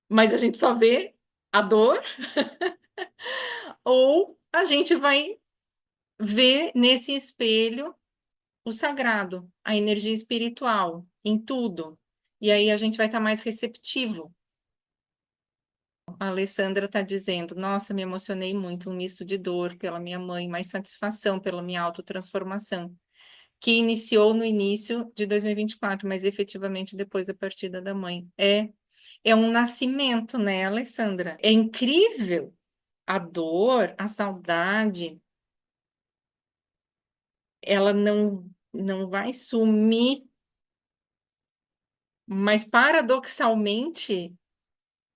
mas a gente só vê a dor, ou a gente vai ver nesse espelho o sagrado, a energia espiritual em tudo. E aí a gente vai estar mais receptivo. A Alessandra está dizendo: Nossa, me emocionei muito, um misto de dor pela minha mãe, mais satisfação pela minha autotransformação, que iniciou no início de 2024, mas efetivamente depois da partida da mãe. É um nascimento, né, Alessandra? É incrível a dor, a saudade, ela não vai sumir, mas paradoxalmente,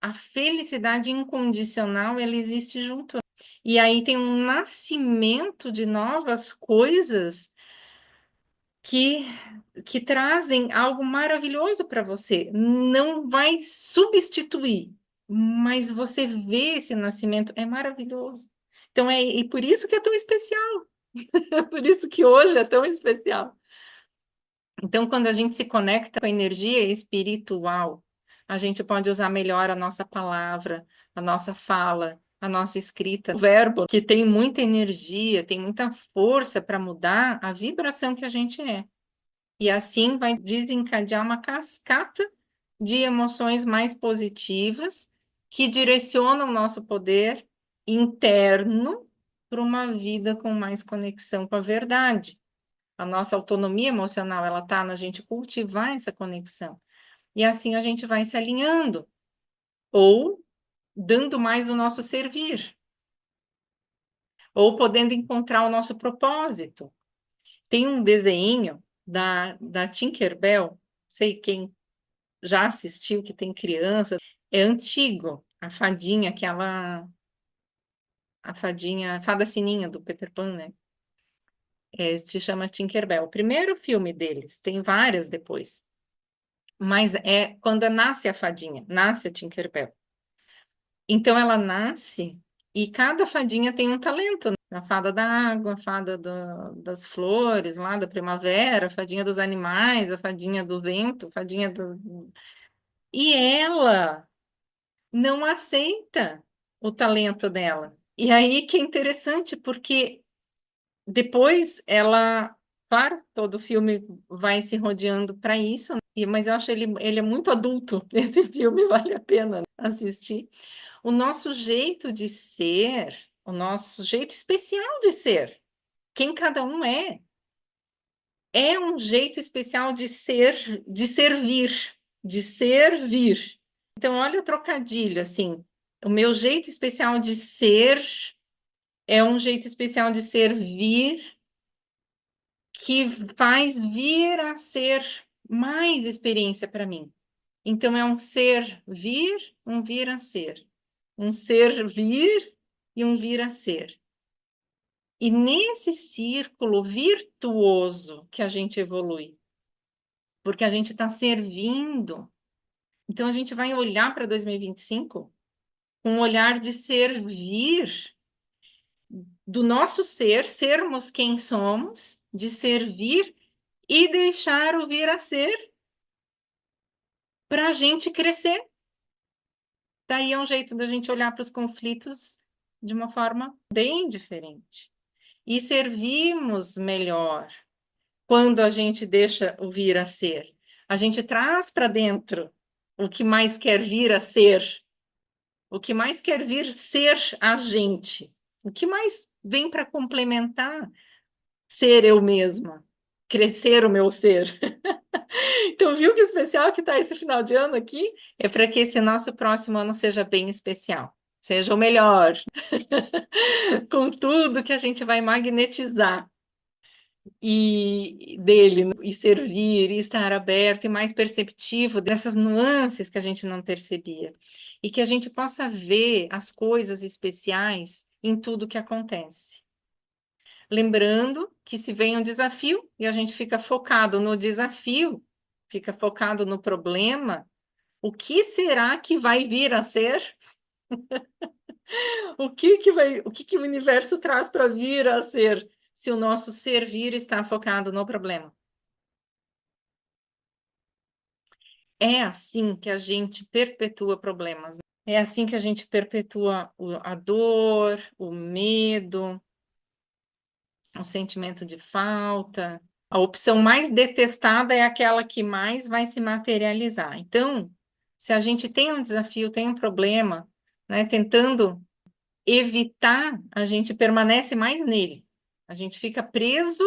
a felicidade incondicional, ela existe junto. E aí tem um nascimento de novas coisas que que trazem algo maravilhoso para você. Não vai substituir, mas você vê esse nascimento, é maravilhoso. Então e por isso que é tão especial. Por isso que hoje é tão especial. Então, quando a gente se conecta com a energia espiritual, a gente pode usar melhor a nossa palavra, a nossa fala, a nossa escrita, o verbo, que tem muita energia, tem muita força para mudar a vibração que a gente é. E assim vai desencadear uma cascata de emoções mais positivas que direcionam o nosso poder interno para uma vida com mais conexão com a verdade. A nossa autonomia emocional, ela está na gente cultivar essa conexão. E assim a gente vai se alinhando ou dando mais do nosso servir, ou podendo encontrar o nosso propósito. Tem um desenho da Tinkerbell, sei quem já assistiu, que tem criança, é antigo, a fadinha, a fadinha, a fada sininha do Peter Pan, né? Se chama Tinkerbell. O primeiro filme deles, tem várias depois, mas é quando nasce a fadinha, nasce a Tinkerbell. Então ela nasce e cada fadinha tem um talento, né? A fada da água, a fada das flores, lá da primavera, a fadinha dos animais, a fadinha do vento, a fadinha do... E ela não aceita o talento dela. E aí que é interessante, porque depois ela, claro, todo filme vai se rodeando para isso, né? Mas eu acho ele é muito adulto. Esse filme vale a pena assistir. O nosso jeito de ser, o nosso jeito especial de ser, quem cada um é um jeito especial de ser, de servir, de servir. Então, olha o trocadilho, assim, o meu jeito especial de ser é um jeito especial de servir que faz vir a ser mais experiência para mim. Então, é um ser vir, um vir a ser. Um servir e um vir a ser. E nesse círculo virtuoso que a gente evolui, porque a gente está servindo. Então, a gente vai olhar para 2025 com um olhar de servir, do nosso ser, sermos quem somos, de servir e deixar o vir a ser para a gente crescer. Daí é um jeito da gente olhar para os conflitos de uma forma bem diferente. E servimos melhor quando a gente deixa o vir a ser. A gente traz para dentro o que mais quer vir a ser, o que mais quer vir ser a gente, o que mais vem para complementar ser eu mesma, crescer o meu ser. Então, viu que especial que está esse final de ano aqui? É para que esse nosso próximo ano seja bem especial, seja o melhor, com tudo que a gente vai magnetizar e dele, e servir, e estar aberto e mais perceptivo dessas nuances que a gente não percebia. E que a gente possa ver as coisas especiais em tudo que acontece. Lembrando que se vem um desafio e a gente fica focado no desafio, fica focado no problema, o que será que vai vir a ser? O que o universo traz para vir a ser se o nosso servir está focado no problema? É assim que a gente perpetua problemas. É assim que a gente perpetua a dor, o medo, o sentimento de falta. A opção mais detestada é aquela que mais vai se materializar. Então, se a gente tem um desafio, tem um problema, né, tentando evitar, a gente permanece mais nele. A gente fica preso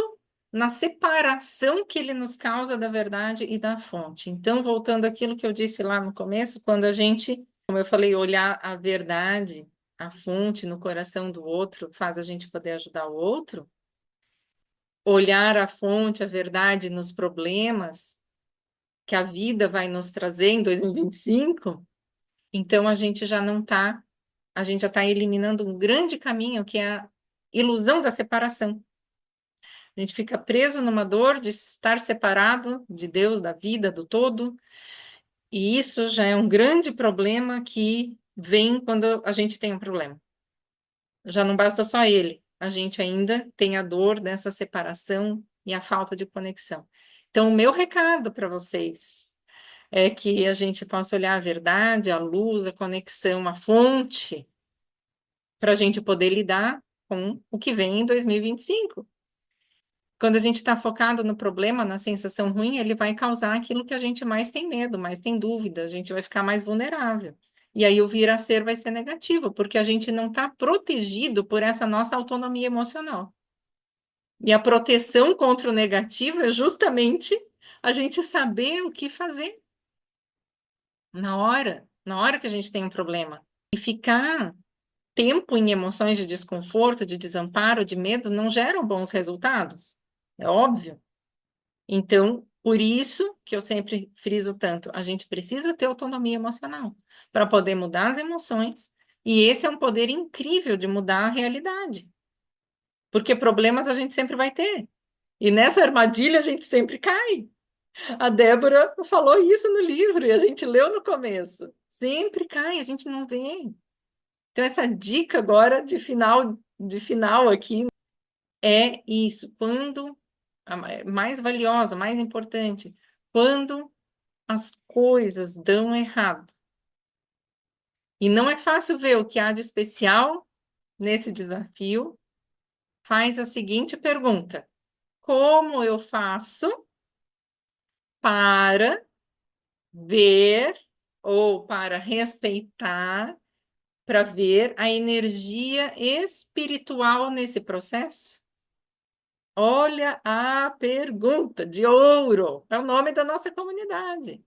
na separação que ele nos causa da verdade e da fonte. Então, voltando àquilo que eu disse lá no começo, quando a gente, como eu falei, olhar a verdade, a fonte no coração do outro, faz a gente poder ajudar o outro, olhar a fonte, a verdade nos problemas que a vida vai nos trazer em 2025, então a gente já não está, a gente já está eliminando um grande caminho que é a ilusão da separação. A gente fica preso numa dor de estar separado de Deus, da vida, do todo, e isso já é um grande problema que vem quando a gente tem um problema. Já não basta só ele, a gente ainda tem a dor dessa separação e a falta de conexão. Então, o meu recado para vocês é que a gente possa olhar a verdade, a luz, a conexão, a fonte, para a gente poder lidar com o que vem em 2025. Quando a gente está focado no problema, na sensação ruim, ele vai causar aquilo que a gente mais tem medo, mais tem dúvida, a gente vai ficar mais vulnerável. E aí o vir a ser vai ser negativo, porque a gente não está protegido por essa nossa autonomia emocional. E a proteção contra o negativo é justamente a gente saber o que fazer na hora que a gente tem um problema. E ficar tempo em emoções de desconforto, de desamparo, de medo, não geram bons resultados. É óbvio. Então, por isso que eu sempre friso tanto, a gente precisa ter autonomia emocional para poder mudar as emoções, E esse é um poder incrível de mudar a realidade, porque problemas a gente sempre vai ter. E nessa armadilha a gente sempre cai. A Débora falou isso no livro e a gente leu no começo. Sempre cai, a gente não vê. Então essa dica agora de final aqui é isso. Quando mais valiosa, mais importante, quando as coisas dão errado. E não é fácil ver o que há de especial nesse desafio. Faz a seguinte pergunta: como eu faço para ver ou para respeitar, para ver a energia espiritual nesse processo? Olha a pergunta de ouro, é o nome da nossa comunidade.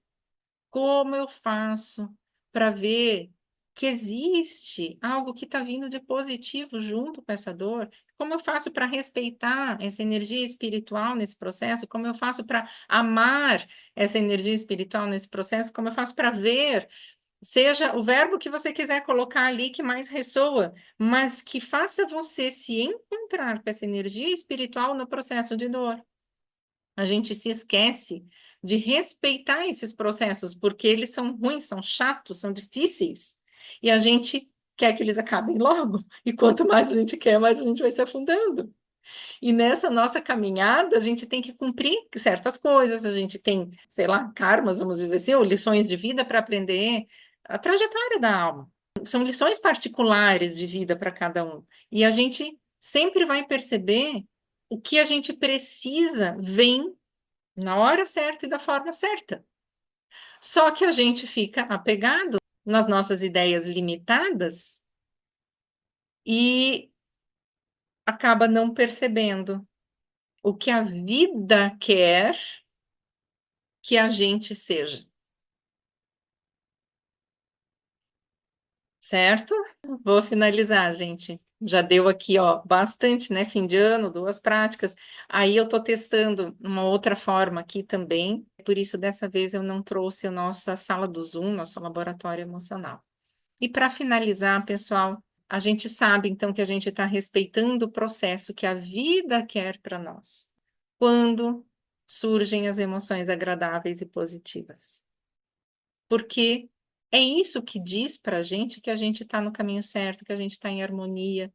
Como eu faço para ver que existe algo que está vindo de positivo junto com essa dor? Como eu faço para respeitar essa energia espiritual nesse processo? Como eu faço para amar essa energia espiritual nesse processo? Como eu faço para ver, seja o verbo que você quiser colocar ali que mais ressoa, mas que faça você se encontrar com essa energia espiritual no processo de dor? A gente se esquece de respeitar esses processos, porque eles são ruins, são chatos, são difíceis, e a gente quer que eles acabem logo, e quanto mais a gente quer, mais a gente vai se afundando. E nessa nossa caminhada, a gente tem que cumprir certas coisas, a gente tem, sei lá, karmas, vamos dizer assim, ou lições de vida para aprender a trajetória da alma. São lições particulares de vida para cada um. E a gente sempre vai perceber o que a gente precisa vem na hora certa e da forma certa. Só que a gente fica apegado nas nossas ideias limitadas e acaba não percebendo o que a vida quer que a gente seja, certo? Vou finalizar, gente. Já deu aqui, ó, bastante, né? Fim de ano, 2 práticas. Aí eu tô testando uma outra forma aqui também. Por isso, dessa vez eu não trouxe a nossa sala do Zoom, nosso laboratório emocional. E para finalizar, pessoal, a gente sabe então que a gente está respeitando o processo que a vida quer para nós, quando surgem as emoções agradáveis e positivas. Porque é isso que diz para a gente está no caminho certo, que a gente está em harmonia,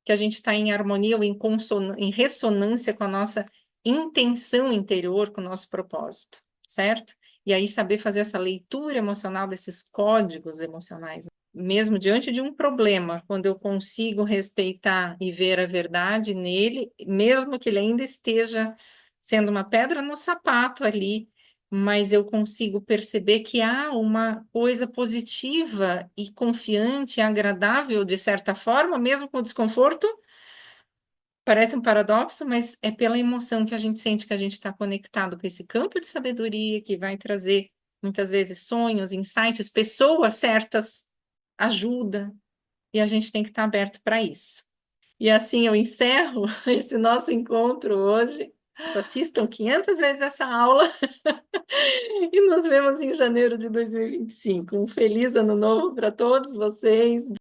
que a gente está em harmonia ou em ressonância com a nossa intenção interior, com o nosso propósito, certo? E aí saber fazer essa leitura emocional desses códigos emocionais mesmo diante de um problema, quando eu consigo respeitar e ver a verdade nele, mesmo que ele ainda esteja sendo uma pedra no sapato ali, mas eu consigo perceber que há uma coisa positiva e confiante, agradável de certa forma, mesmo com desconforto. Parece um paradoxo, mas é pela emoção que a gente sente que a gente está conectado com esse campo de sabedoria que vai trazer muitas vezes sonhos, insights, pessoas certas, ajuda, e a gente tem que estar aberto para isso. E assim eu encerro esse nosso encontro hoje. Assistam 500 vezes essa aula e nos vemos em janeiro de 2025. Um feliz ano novo para todos vocês.